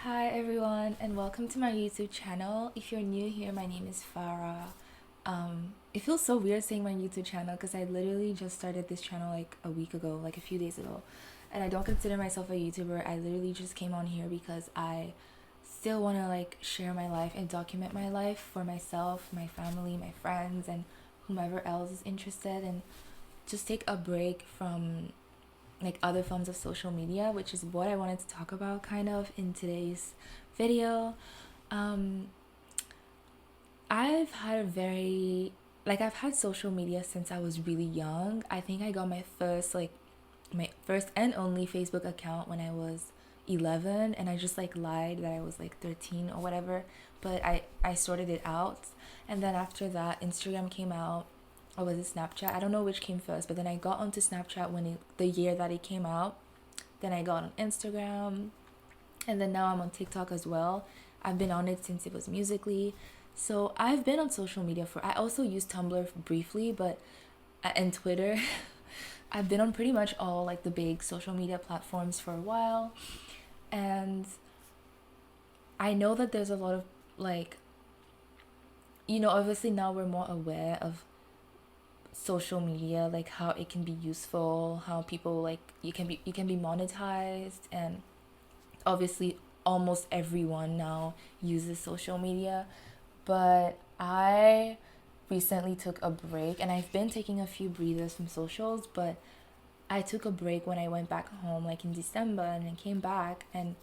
Hi everyone and welcome to my YouTube channel. If you're new here, my name is Farah. It feels so weird saying my YouTube channel because I literally just started this channel like a week ago, like a few days ago. And I don't consider myself a YouTuber. I literally just came on here because I still want to like share my life and document my life for myself, my family, my friends, and whomever else is interested, and just take a break from like other forms of social media, which is what I wanted to talk about kind of in today's video. Um, I've had a very I've had social media since I was really young. I think I got my first and only Facebook account when I was 11, and I just like lied that I was like 13 or whatever, but I sorted it out. And then after that, Instagram came out, or was it Snapchat? I don't know which came first, but then I got onto Snapchat the year that it came out. Then I got on Instagram, and then now I'm on TikTok as well. I've been on it since it was Musically. So I've been on social media I also used Tumblr briefly, but and Twitter. I've been on pretty much all like the big social media platforms for a while, and I know that there's a lot of like, obviously now we're more aware of social media, like how it can be useful, how people like you can be monetized, and obviously almost everyone now uses social media. But I recently took a break, and I've been taking a few breathers from socials, but I took a break when I went back home like in December, and then came back, and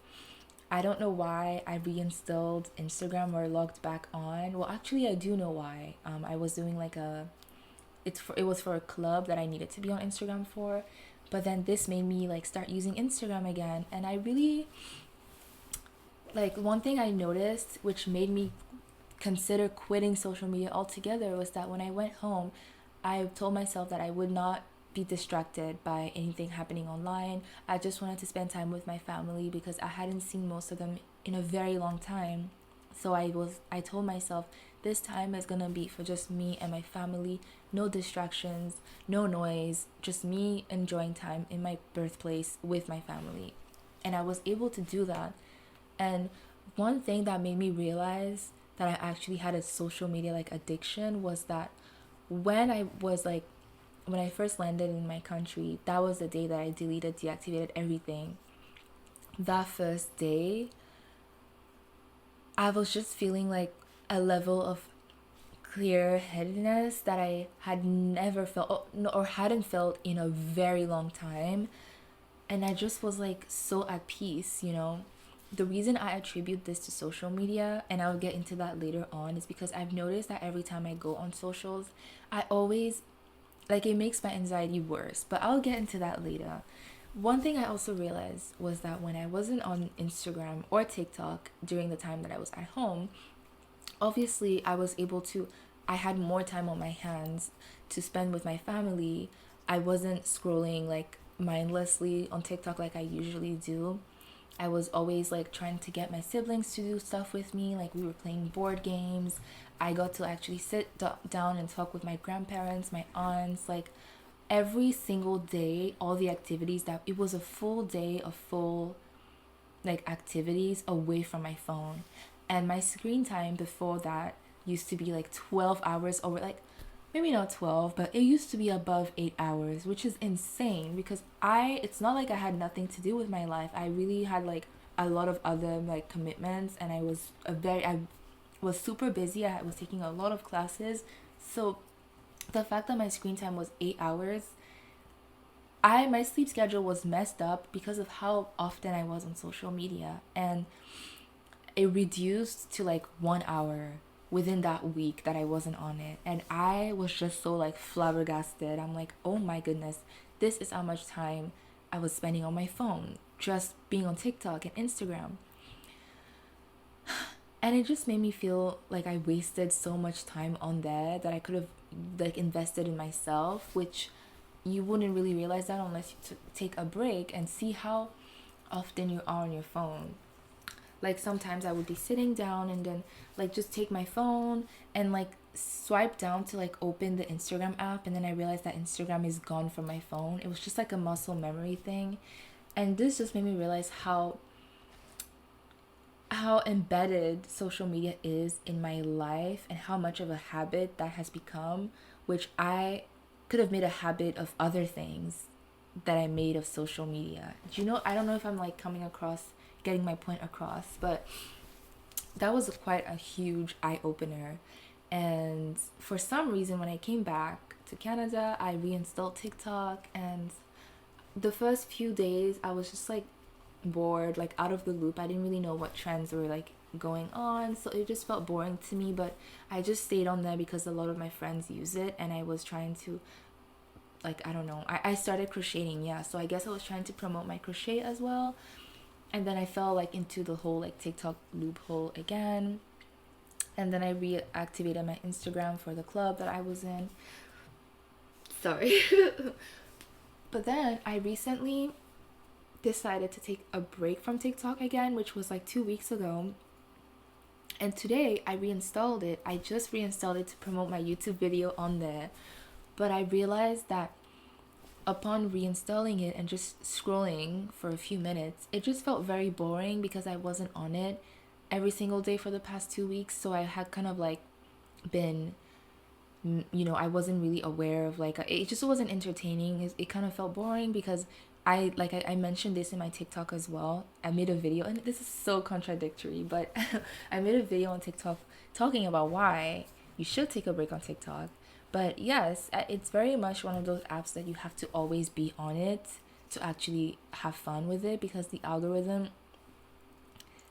I don't know why I reinstalled Instagram or logged back on. Well, actually I do know why. I was doing like it was for a club that I needed to be on Instagram for. But then this made me like start using Instagram again, and I really like one thing I noticed which made me consider quitting social media altogether was that when I went home, I told myself that I would not be distracted by anything happening online. I just wanted to spend time with my family because I hadn't seen most of them in a very long time. So I told myself this time is going to be for just me and my family, no distractions, no noise, just me enjoying time in my birthplace with my family. And I was able to do that. And one thing that made me realize that I actually had a social media like addiction was that when I was like when I first landed in my country, that was the day that I deactivated everything. That first day, I was just feeling like a level of clear headedness that I had never felt or hadn't felt in a very long time. And I just was like so at peace. The reason I attribute this to social media, and I'll get into that later on, is because I've noticed that every time I go on socials, I always like it makes my anxiety worse, but I'll get into that later. One thing I also realized was that when I wasn't on Instagram or TikTok during the time that I was at home, obviously I had more time on my hands to spend with my family. I wasn't scrolling like mindlessly on TikTok like I usually do. I was always like trying to get my siblings to do stuff with me. Like we were playing board games. I got to actually down and talk with my grandparents, my aunts, like every single day, all the activities that it was a full day of full like activities away from my phone. And my screen time before that used to be like 12 hours, or like maybe not 12, but it used to be above 8 hours, which is insane because it's not like I had nothing to do with my life. I really had like a lot of other like commitments, and I was super busy. I was taking a lot of classes. So the fact that my screen time was 8 hours, my sleep schedule was messed up because of how often I was on social media, and it reduced to like 1 hour within that week that I wasn't on it. And I was just so like flabbergasted. I'm like, oh my goodness, this is how much time I was spending on my phone, just being on TikTok and Instagram. And it just made me feel like I wasted so much time on there that I could have like invested in myself, which you wouldn't really realize that unless you take a break and see how often you are on your phone. Like sometimes I would be sitting down and then like just take my phone and like swipe down to like open the Instagram app, and then I realized that Instagram is gone from my phone. It was just like a muscle memory thing. And this just made me realize how how embedded social media is in my life and how much of a habit that has become, which I could have made a habit of other things that I made of social media. Do you know, I don't know if I'm like coming across, getting my point across, but that was quite a huge eye opener. And for some reason, when I came back to Canada, I reinstalled TikTok, and the first few days I was just like bored, like out of the loop. I didn't really know what trends were like going on, so it just felt boring to me. But I just stayed on there because a lot of my friends use it, and I was trying to, like, I don't know, I started crocheting, yeah, so I guess I was trying to promote my crochet as well. And then I fell like into the whole like TikTok loophole again, and then I reactivated my Instagram for the club that I was in. Sorry. But then I recently decided to take a break from TikTok again, which was like 2 weeks ago. And today I reinstalled it. I just reinstalled it to promote my YouTube video on there. But I realized that upon reinstalling it and just scrolling for a few minutes, it just felt very boring because I wasn't on it every single day for the past 2 weeks. So I had kind of like been, I wasn't really aware of like, it just wasn't entertaining. It kind of felt boring because I mentioned this in my TikTok as well. I made a video, and this is so contradictory, but I made a video on TikTok talking about why you should take a break on TikTok. But yes, it's very much one of those apps that you have to always be on it to actually have fun with it, because the algorithm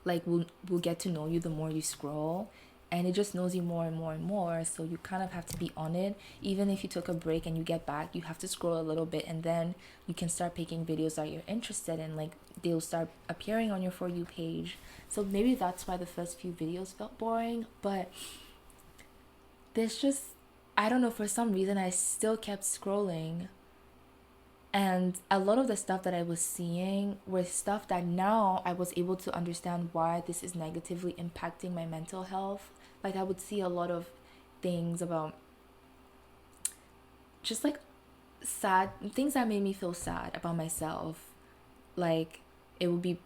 like will get to know you the more you scroll, and it just knows you more and more and more. So you kind of have to be on it. Even if you took a break and you get back, you have to scroll a little bit, and then you can start picking videos that you're interested in. Like, they'll start appearing on your For You page. So maybe that's why the first few videos felt boring. But there's just, I don't know, for some reason I still kept scrolling. And a lot of the stuff that I was seeing was stuff that now I was able to understand why this is negatively impacting my mental health. Like, I would see a lot of things about just like sad things that made me feel sad about myself. Like, it would be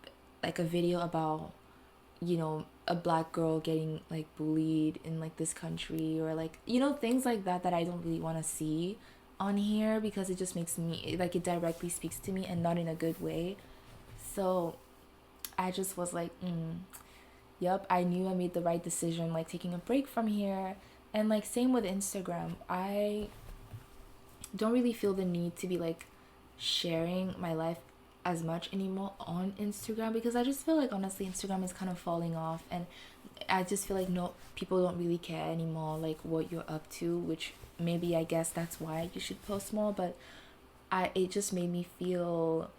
like a video about, a black girl getting like bullied in like this country, or like, things like that that I don't really want to see on here, because it just makes me like, it directly speaks to me and not in a good way. So I just was like, yep, I knew I made the right decision, like taking a break from here. And like, same with Instagram, I don't really feel the need to be like sharing my life as much anymore on Instagram, because I just feel like, honestly, Instagram is kind of falling off, and I just feel like no, people don't really care anymore like what you're up to, which maybe, I guess that's why you should post more. But it just made me feel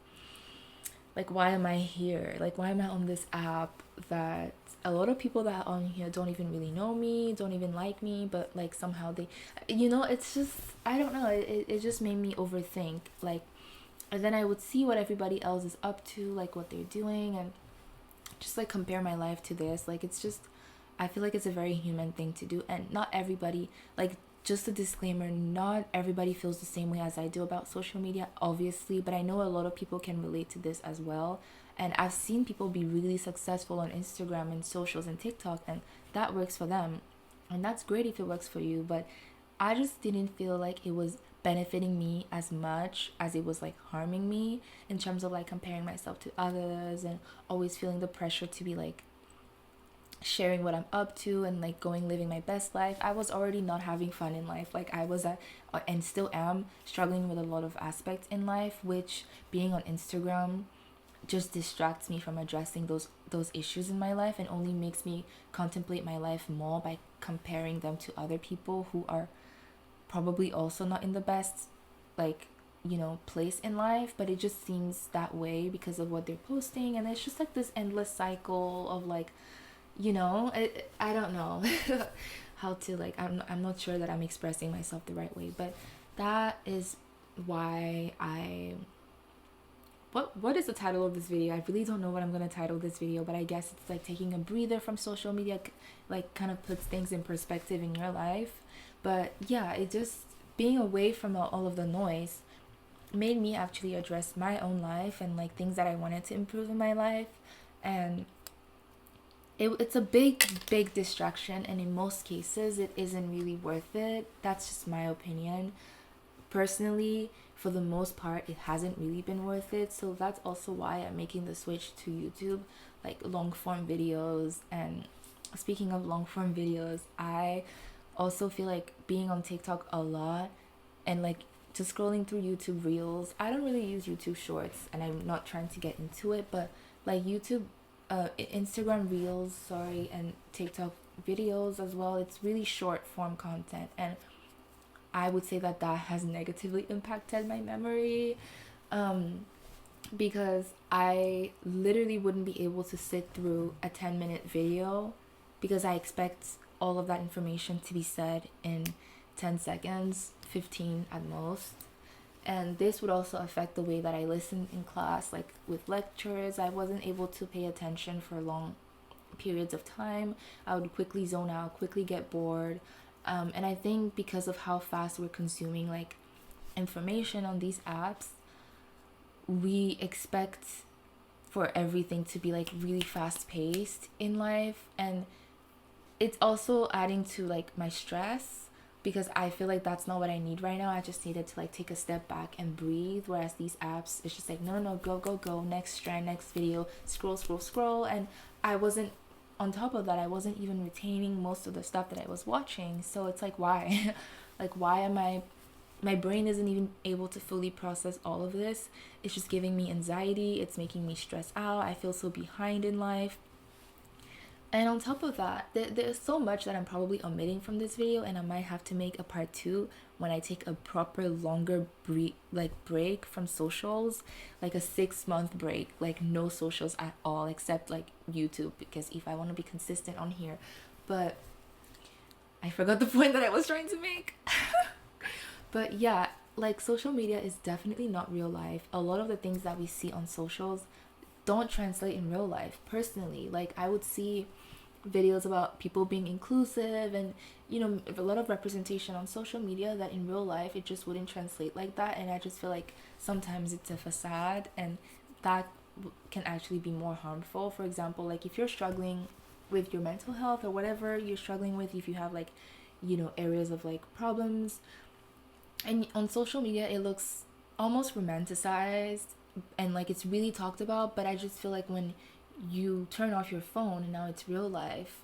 like, why am I here? Like, why am I on this app that a lot of people that are on here don't even really know me, don't even like me, but like somehow they, it's just, I don't know, it just made me overthink. Like, and then I would see what everybody else is up to, like what they're doing, and just like compare my life to this. Like, it's just, I feel like it's a very human thing to do, and not everybody, like, just a disclaimer, not everybody feels the same way as I do about social media, obviously, but I know a lot of people can relate to this as well. And I've seen people be really successful on Instagram and socials and TikTok, and that works for them, and that's great if it works for you. But I just didn't feel like it was benefiting me as much as it was like harming me, in terms of like comparing myself to others and always feeling the pressure to be like sharing what I'm up to and like living my best life. I was already not having fun in life. Like, I was and still am struggling with a lot of aspects in life, which being on Instagram just distracts me from addressing those issues in my life, and only makes me contemplate my life more by comparing them to other people who are probably also not in the best like place in life. But it just seems that way because of what they're posting, and it's just like this endless cycle of like, I don't know how to like, I'm not sure that I'm expressing myself the right way, but that is why what is the title of this video? I really don't know what I'm going to title this video, but I guess it's like taking a breather from social media, like kind of puts things in perspective in your life. But yeah, it just, being away from all of the noise made me actually address my own life and like things that I wanted to improve in my life. And it's a big distraction, and in most cases it isn't really worth it. That's just my opinion. Personally, for the most part, it hasn't really been worth it. So that's also why I'm making the switch to YouTube, like long form videos. And speaking of long form videos, I also feel like being on TikTok a lot and like just scrolling through YouTube reels. I don't really use YouTube shorts, and I'm not trying to get into it, but like YouTube, Instagram reels, sorry, and TikTok videos as well. It's really short form content, and I would say that that has negatively impacted my memory, um, because I literally wouldn't be able to sit through a 10-minute video because I expect all of that information to be said in 10 seconds, 15 at most. And this would also affect the way that I listened in class. Like with lectures, I wasn't able to pay attention for long periods of time. I would quickly zone out, quickly get bored. And I think because of how fast we're consuming like information on these apps, we expect for everything to be like really fast paced in life, and it's also adding to like my stress because I feel like that's not what I need right now. I just needed to like take a step back and breathe, whereas these apps, it's just like no, no, go, go, go, next strand, next video, scroll, scroll, scroll. And I wasn't, on top of that, I wasn't even retaining most of the stuff that I was watching. So it's like, why? Like, why am I, my brain isn't even able to fully process all of this. It's just giving me anxiety, it's making me stress out, I feel so behind in life. And on top of that, there's so much that I'm probably omitting from this video, and I might have to make a part two when I take a proper longer break from socials, like a 6 month break, like no socials at all except like YouTube, because if I want to be consistent on here. But I forgot the point that I was trying to make. But yeah, like social media is definitely not real life. A lot of the things that we see on socials don't translate in real life. Personally, like I would see videos about people being inclusive and a lot of representation on social media that in real life it just wouldn't translate like that. And I just feel like sometimes it's a facade, and that can actually be more harmful. For example, like if you're struggling with your mental health or whatever you're struggling with, if you have like areas of like problems, and on social media it looks almost romanticized and like it's really talked about, but I just feel like when you turn off your phone and now it's real life,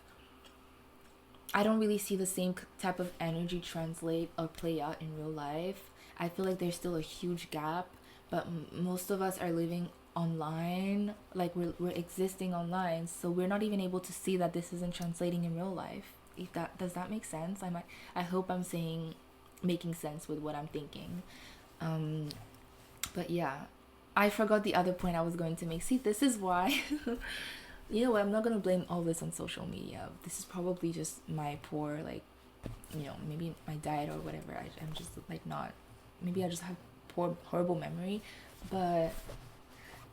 I don't really see the same type of energy translate or play out in real life. I feel like there's still a huge gap, but most of us are living online, like we're existing online, so we're not even able to see that this isn't translating in real life. If that does that make sense? I hope I'm saying making sense with what I'm thinking. um but yeah, I forgot the other point I was going to make. See, this is why you know what, I'm not gonna blame all this on social media. This is probably just my poor, like, maybe my diet or whatever. I'm just like not, maybe I just have poor horrible memory. But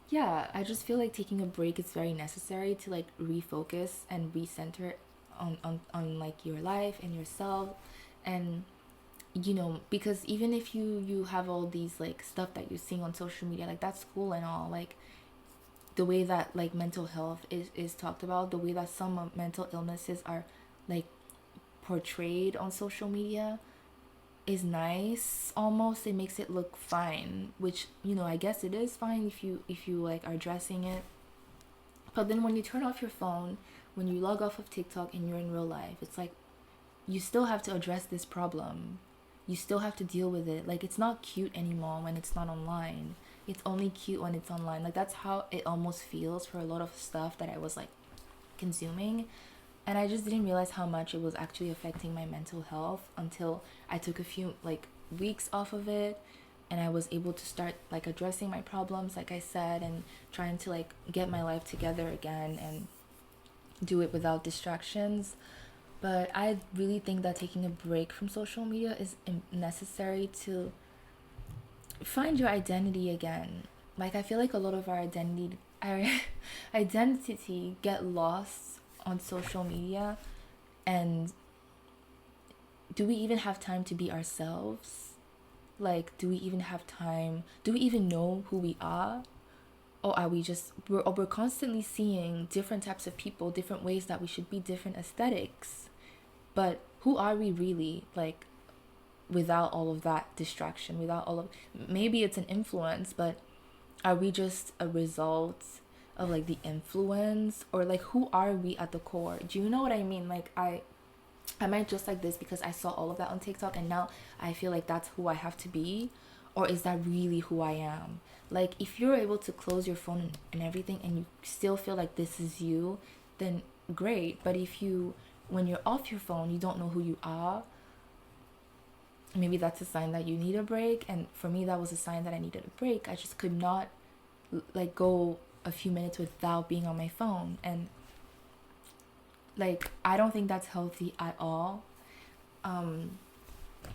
yeah, I just feel like taking a break is very necessary to like refocus and recenter on like your life and yourself. And because even if you have all these like stuff that you're seeing on social media, like that's cool and all, like the way that like mental health is talked about, the way that some mental illnesses are like portrayed on social media is nice. Almost it makes it look fine, which I guess it is fine if you like are addressing it. But then when you turn off your phone, when you log off of TikTok and you're in real life, it's like you still have to address this problem. You still have to deal with it. Like it's not cute anymore when it's not online. It's only cute when it's online. Like that's how it almost feels for a lot of stuff that I was like consuming. And I just didn't realize how much it was actually affecting my mental health until I took a few like weeks off of it, and I was able to start like addressing my problems, like I said, and trying to like get my life together again and do it without distractions. But I really think that taking a break from social media is necessary to find your identity again. Like I feel like a lot of our identity get lost on social media. And do we even have time to be ourselves? Like, do we even have time? Do we even know who we are? or are we just we're constantly seeing different types of people, different ways that we should be, different aesthetics, but who are we really, like, without all of that distraction, without all of, maybe it's an influence, but are we just a result of like the influence, or like who are we at the core? Do you know what I mean? Like I might just like this because I saw all of that on TikTok and now I feel like that's who I have to be, or is that really who I am? Like if you're able to close your phone and everything and you still feel like this is you, then great. But if you, when you're off your phone, you don't know who you are, maybe that's a sign that you need a break. And for me, that was a sign that I needed a break. I just could not like go a few minutes without being on my phone, and like I don't think that's healthy at all.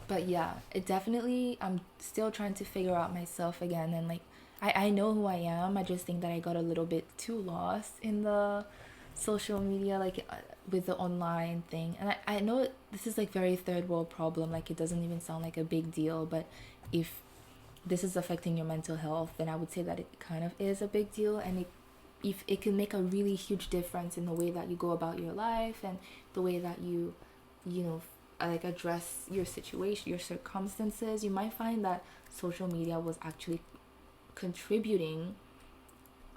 But yeah, it definitely, I'm still trying to figure out myself again, and like I know who I am. I just think that I got a little bit too lost in the social media, like with the online thing. And I know this is like very third world problem, like it doesn't even sound like a big deal, but if this is affecting your mental health, then I would say that it kind of is a big deal. And if it can make a really huge difference in the way that you go about your life and the way that you know, like address your situation, your circumstances, you might find that social media was actually contributing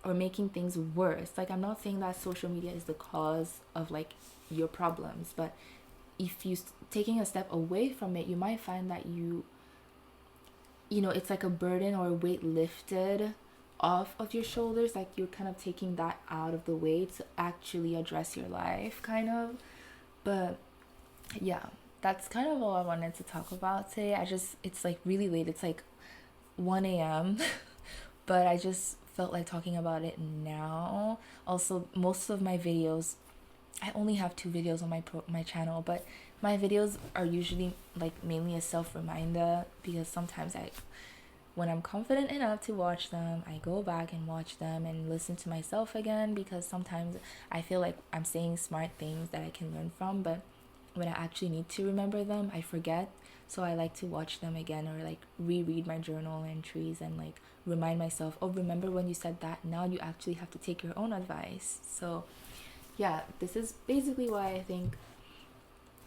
or making things worse. Like I'm not saying that social media is the cause of like your problems, but if you taking a step away from it, you might find that you know, it's like a burden or a weight lifted off of your shoulders, like you're kind of taking that out of the way to actually address your life, kind of. But yeah, that's kind of all I wanted to talk about today. It's like really late, it's like 1 a.m. but I just felt like talking about it now. Also, most of my videos, I only have 2 videos on my channel, but my videos are usually like mainly a self-reminder, because sometimes when I'm confident enough to watch them, I go back and watch them and listen to myself again, because sometimes I feel like I'm saying smart things that I can learn from, but when I actually need to remember them, I forget. So I like to watch them again, or like reread my journal entries and like remind myself, oh, remember when you said that? Now you actually have to take your own advice. So yeah, this is basically why I think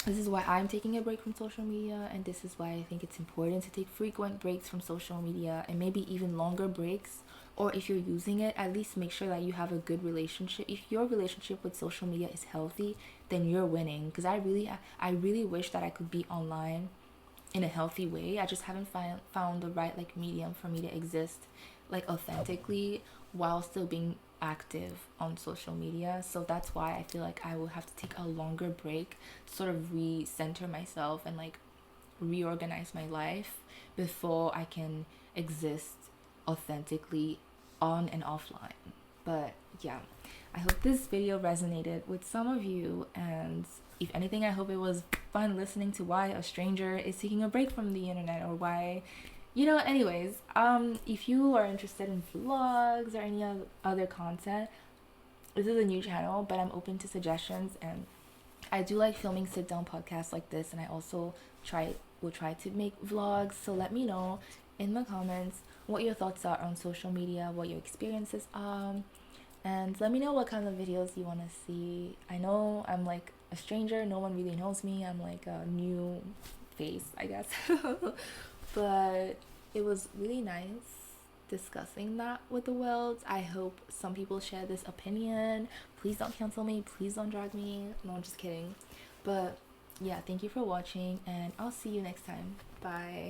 this is why I'm taking a break from social media, and this is why I think it's important to take frequent breaks from social media, and maybe even longer breaks. Or if you're using it, at least make sure that you have a good relationship. If your relationship with social media is healthy, then you're winning. Because I really wish that I could be online in a healthy way. I just haven't found the right like medium for me to exist like authentically while still being active on social media. So that's why I feel like I will have to take a longer break to sort of recenter myself and like reorganize my life before I can exist authentically on and offline. But yeah, I hope this video resonated with some of you, and if anything, I hope it was fun listening to why a stranger is taking a break from the internet, or why, you know. Anyways, if you are interested in vlogs or any other content, this is a new channel, but I'm open to suggestions, and I do like filming sit down podcasts like this, and I also will try to make vlogs. So let me know in the comments what your thoughts are on social media, what your experiences are, and let me know what kind of videos you want to see. I know I'm like a stranger, no one really knows me, I'm like a new face, I guess. But it was really nice discussing that with the world. I hope some people share this opinion. Please don't cancel me, please don't drag me. No, I'm just kidding. But yeah, thank you for watching, and I'll see you next time. Bye.